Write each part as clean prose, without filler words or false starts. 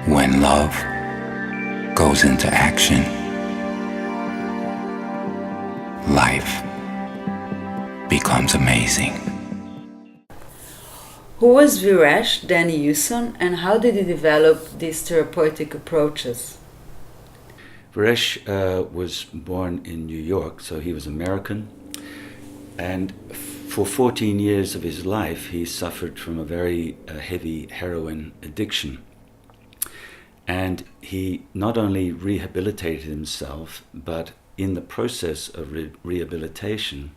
When love goes into action, life becomes amazing. Who was Veeresh, Denny Yuson, and how did he develop these therapeutic approaches? Veeresh was born in New York, so he was American, and for 14 years of his life he suffered from a very heavy heroin addiction. And he not only rehabilitated himself, but in the process of rehabilitation,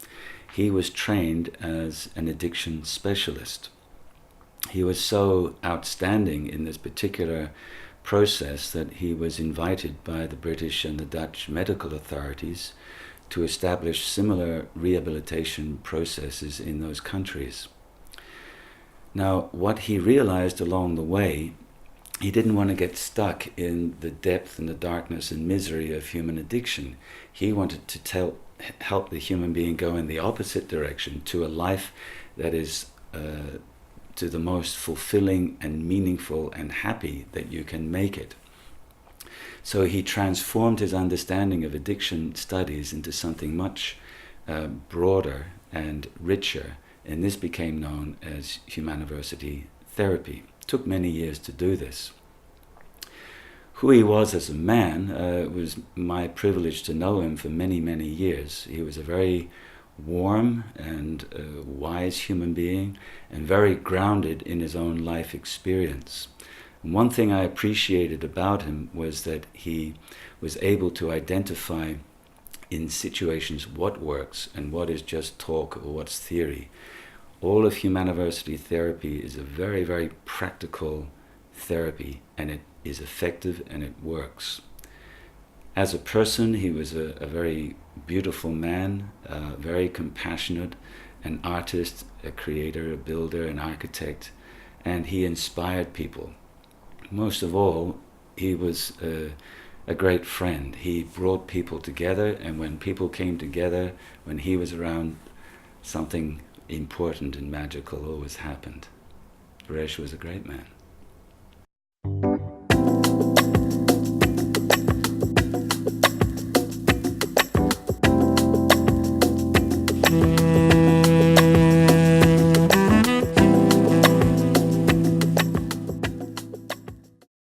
he was trained as an addiction specialist. He was so outstanding in this particular process that he was invited by the British and the Dutch medical authorities to establish similar rehabilitation processes in those countries. Now, what he realized along the way, he didn't want to get stuck in the depth and the darkness and misery of human addiction. He wanted to help the human being go in the opposite direction, to a life that is to the most fulfilling and meaningful and happy that you can make it. So he transformed his understanding of addiction studies into something much broader and richer, and this became known as Humaniversity therapy. It took many years to do this. Who he was as a man, it was my privilege to know him for many, many years. He was a very warm and wise human being, and very grounded in his own life experience. And one thing I appreciated about him was that he was able to identify in situations what works and what is just talk or what's theory. All of Humaniversity therapy is a very, very practical therapy, and it is effective and it works. As a person, he was a very beautiful man, very compassionate, an artist, a creator, a builder, an architect, and he inspired people. Most of all, he was a great friend. He brought people together, and when people came together, when he was around, something important and magical always happened. Veeresh was a great man.